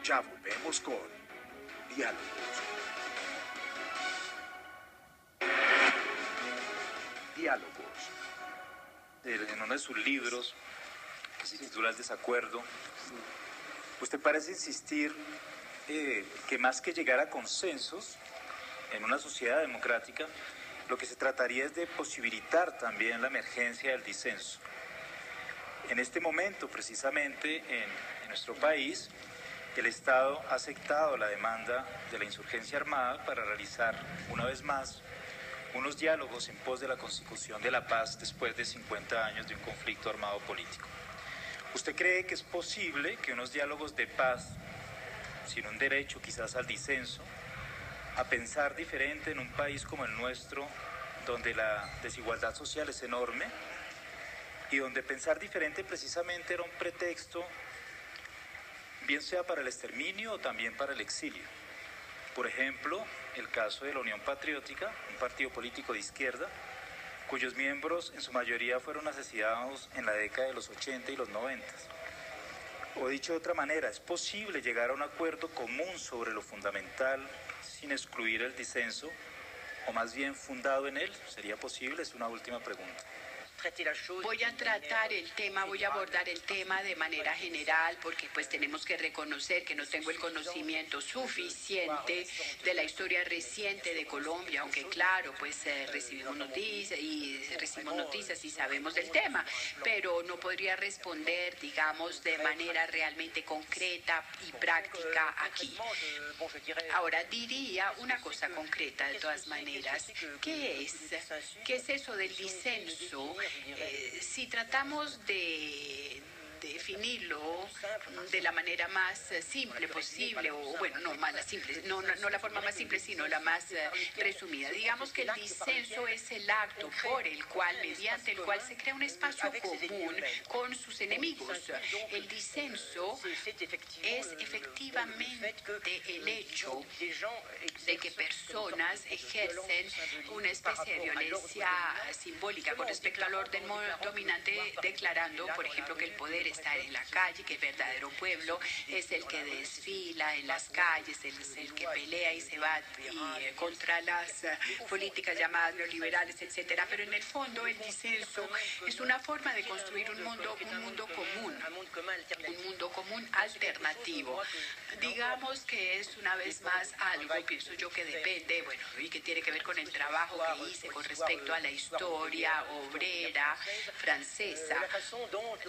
Ya volvemos con Diálogos. Diálogos. En uno de sus libros, que se titula El desacuerdo, usted parece insistir que más que llegar a consensos en una sociedad democrática, lo que se trataría es de posibilitar también la emergencia del disenso. En este momento, precisamente, en nuestro país, el Estado ha aceptado la demanda de la insurgencia armada para realizar, una vez más, unos diálogos en pos de la consecución de la paz después de 50 años de un conflicto armado político. ¿Usted cree que es posible que unos diálogos de paz, sin un derecho quizás al disenso, a pensar diferente en un país como el nuestro, donde la desigualdad social es enorme y donde pensar diferente precisamente era un pretexto, bien sea para el exterminio o también para el exilio? Por ejemplo, el caso de la Unión Patriótica, un partido político de izquierda, cuyos miembros en su mayoría fueron asesinados en la década de los 80 y los 90. O dicho de otra manera, ¿es posible llegar a un acuerdo común sobre lo fundamental sin excluir el disenso, o más bien fundado en él? ¿Sería posible? Es una última pregunta. Voy a tratar el tema, voy a abordar el tema de manera general porque pues tenemos que reconocer que no tengo el conocimiento suficiente de la historia reciente de Colombia, aunque claro, pues recibimos noticias y sabemos del tema, pero no podría responder, digamos, de manera realmente concreta y práctica aquí. Ahora, diría una cosa concreta de todas maneras. ¿Qué es eso del disenso? Si tratamos de definirlo de la manera más simple posible, o bueno, no la forma más simple, sino la más resumida. Digamos que el disenso es el acto mediante el cual se crea un espacio común con sus enemigos. El disenso es efectivamente el hecho de que personas ejercen una especie de violencia simbólica con respecto al orden dominante, declarando, por ejemplo, que el poder estar en la calle, que el verdadero pueblo es el que desfila en las calles, es el que pelea y se va contra las políticas llamadas neoliberales, etcétera. Pero en el fondo el disenso es una forma de construir un mundo común alternativo. Digamos que es una vez más algo, pienso yo, que depende, bueno, y que tiene que ver con el trabajo que hice con respecto a la historia obrera francesa,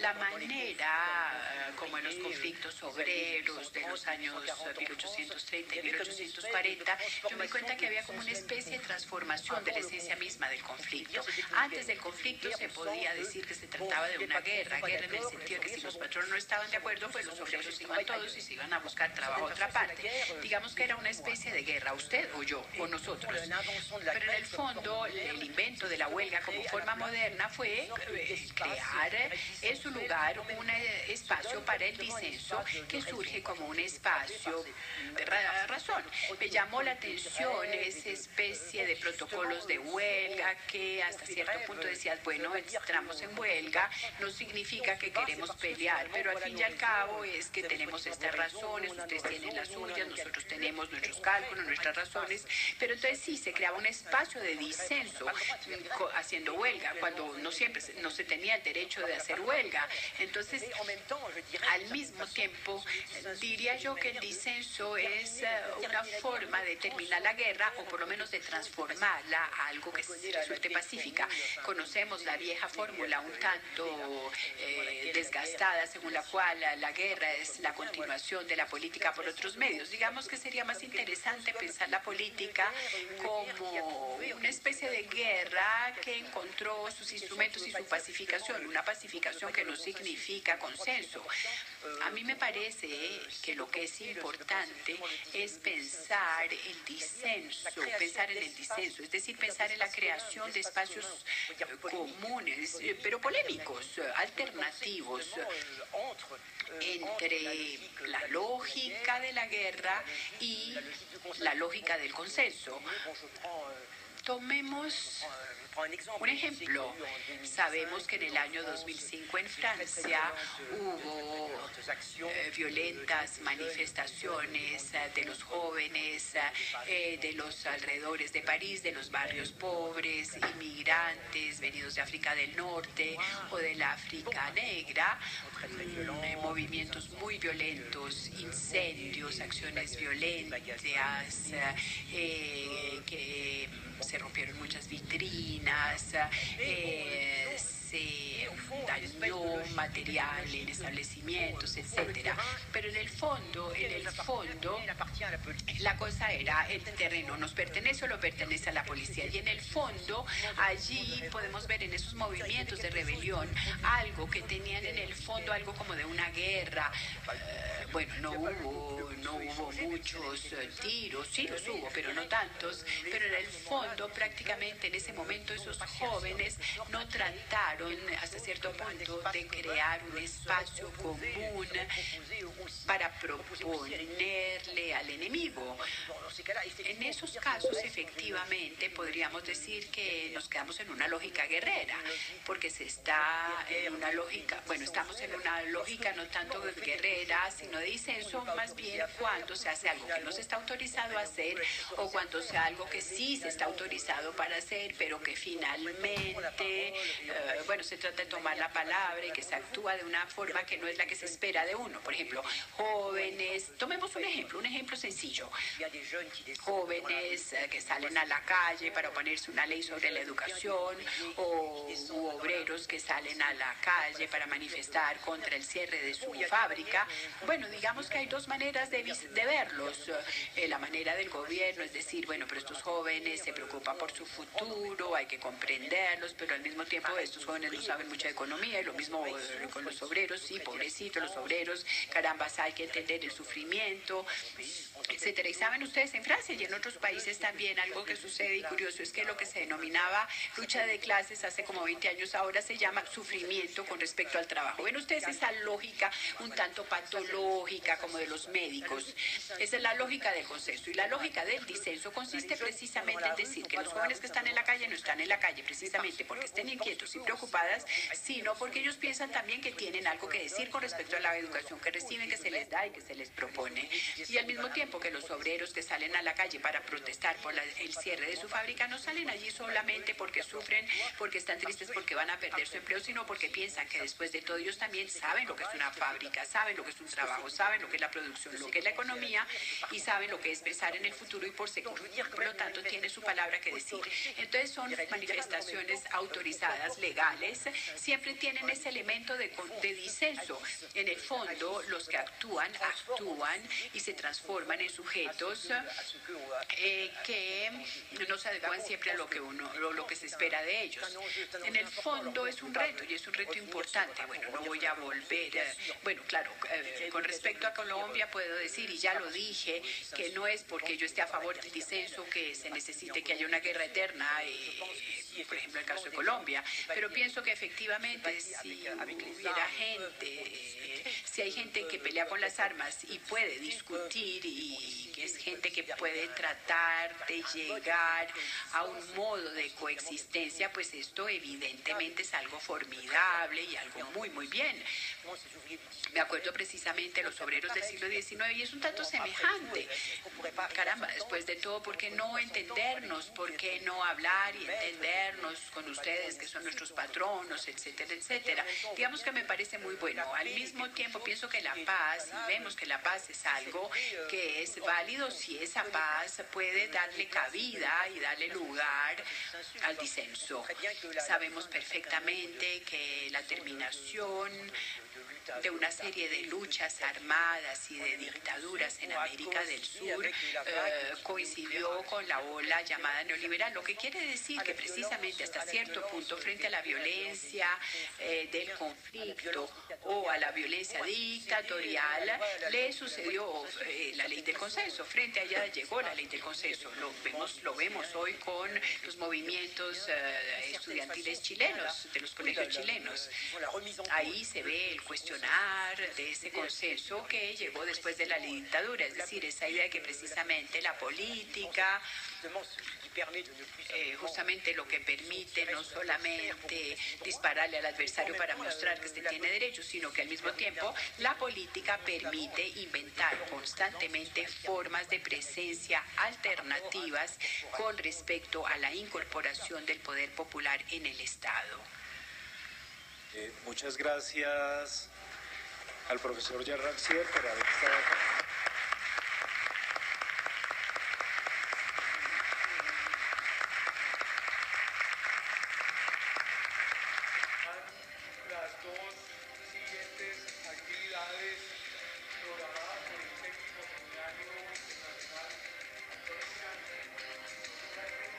la manera como en los conflictos obreros de los años 1830 y 1840, yo me di cuenta que había como una especie de transformación de la esencia misma del conflicto. Antes del conflicto se podía decir que se trataba de una guerra en el sentido de que si los patronos no estaban de acuerdo, pues los obreros iban todos y se iban a buscar trabajo a otra parte. Digamos que era una especie de guerra, usted o yo, o nosotros. Pero en el fondo, el invento de la huelga como forma moderna fue crear en su lugar un espacio para el disenso que surge como un espacio de razón. Me llamó la atención esa especie de protocolos de huelga que hasta cierto punto decías, bueno, entramos en huelga, no significa que queremos pelear, pero al fin y al cabo es que tenemos estas razones, ustedes tienen las suyas, nosotros tenemos nuestros cálculos, nuestras razones, pero entonces sí, se creaba un espacio de disenso haciendo huelga, cuando no se tenía el derecho de hacer huelga. Entonces, al mismo tiempo, diría yo que el disenso es una forma de terminar la guerra o por lo menos de transformarla a algo que resulte pacífica. Conocemos la vieja fórmula un tanto desgastada según la cual la guerra es la continuación de la política por otros medios. Digamos que sería más interesante pensar la política como una especie de guerra que encontró sus instrumentos y su pacificación, una pacificación que no significa consenso. A mí me parece que lo que es importante es pensar en el disenso, es decir, pensar en la creación de espacios comunes, pero polémicos, alternativos, entre la lógica de la guerra y la lógica del consenso. Tomemos un ejemplo. Sabemos que en el año 2005 en Francia hubo violentas manifestaciones de los jóvenes, de los alrededores de París, de los barrios pobres, inmigrantes venidos de África del Norte o del África negra, movimientos muy violentos, incendios, acciones violentas, que se rompieron muchas vitrinas, se dañó material en establecimientos, etcétera. Pero en el fondo, la cosa era el terreno nos pertenece o lo pertenece a la policía. Y en el fondo, allí podemos ver en esos movimientos de rebelión algo que tenían en el fondo algo como de una guerra. Bueno, no hubo muchos tiros, sí los hubo, pero no tantos. Pero en el fondo, prácticamente en ese momento, esos jóvenes no trataron hasta cierto punto de crear un espacio común para proponerle al enemigo. En esos casos, efectivamente, podríamos decir que nos quedamos en una lógica guerrera, porque se está en una lógica, bueno, estamos en una lógica no tanto guerrera, sino de disenso, más bien cuando se hace algo que no se está autorizado a hacer o cuando sea algo que sí se está autorizado para hacer, pero que finalmente, bueno, se trata de tomar la palabra y que se actúa de una forma que no es la que se espera de uno. Por ejemplo, jóvenes, tomemos un ejemplo sencillo. Jóvenes que salen a la calle para oponerse a una ley sobre la educación u obreros que salen a la calle para manifestar contra el cierre de su fábrica. Bueno, digamos que hay dos maneras de verlos. La manera del gobierno es decir, bueno, pero estos jóvenes se preocupan por su futuro, hay que comprenderlos, pero al mismo tiempo estos jóvenes no saben mucha economía, y lo mismo con los obreros, sí, pobrecitos los obreros, carambas, hay que entender el sufrimiento, etcétera. Y saben ustedes, en Francia y en otros países también algo que sucede y curioso es que lo que se denominaba lucha de clases hace como 20 años ahora se llama sufrimiento con respecto al trabajo. Ven ustedes esa lógica un tanto patológica como de los médicos. Esa es la lógica del consenso. Y la lógica del disenso consiste precisamente en decir que los jóvenes que están en la calle no están en la calle precisamente porque estén inquietos y preocupadas, sino porque ellos piensan también que tienen algo que decir con respecto a la educación que reciben, que se les da y que se les propone. Y al mismo tiempo que los obreros que salen a la calle para protestar por el cierre de su fábrica no salen allí solamente porque sufren, porque están tristes, porque van a perder su empleo, sino porque piensan que después de todo ellos también saben lo que es una fábrica, saben lo que es un trabajo, saben lo que es la producción, lo que es la economía y saben lo que es pensar en el futuro y por lo tanto tiene su palabra que decir. Entonces son manifestaciones autorizadas, legales, siempre tienen ese elemento de disenso. En el fondo, los que actúan y se transforman en sujetos que no se adecuan siempre a lo que se espera de ellos. En el fondo es un reto y es un reto importante. Bueno, no voy a volver, bueno, claro, con respecto a Colombia puedo decir, y ya lo dije, que no es porque yo esté a favor del disenso que se necesite que haya una guerra eterna, por ejemplo, el caso de Colombia, pero pienso que efectivamente si hubiera gente, si hay gente que pelea con las armas y puede discutir y que es gente que puede tratar de llegar a un modo de coexistencia, pues esto evidentemente es algo formidable y algo muy, muy bien. Me acuerdo precisamente de los obreros del siglo XIX y es un tanto semejante. Caramba, después de todo, ¿por qué no entendernos? ¿Por qué no hablar y entendernos con ustedes que son nuestros patronos, etcétera, etcétera? Digamos que me parece muy bueno. Al mismo tiempo pienso que la paz, y vemos que la paz es algo que es válido si esa paz puede darle cabida y darle lugar al disenso. Sabemos perfectamente que la terminación de una serie de luchas armadas y de dictaduras en América del Sur coincidió con la ola llamada neoliberal, lo que quiere decir que precisamente hasta cierto punto frente a la violencia del conflicto o a la violencia dictatorial le sucedió la ley del consenso. Frente a ella llegó la ley del consenso. Lo vemos hoy con los movimientos estudiantiles chilenos, de los colegios chilenos. Ahí se ve el cuestionamiento cuestionar de ese consenso que llegó después de la dictadura, es decir, esa idea de que precisamente la política, justamente lo que permite no solamente dispararle al adversario para mostrar que se tiene derechos, sino que al mismo tiempo la política permite inventar constantemente formas de presencia alternativas con respecto a la incorporación del poder popular en el Estado. Muchas gracias al profesor Jean Rancière por haber estado acá. Las dos siguientes actividades programadas por el técnico seminario internacional Antonio Cano.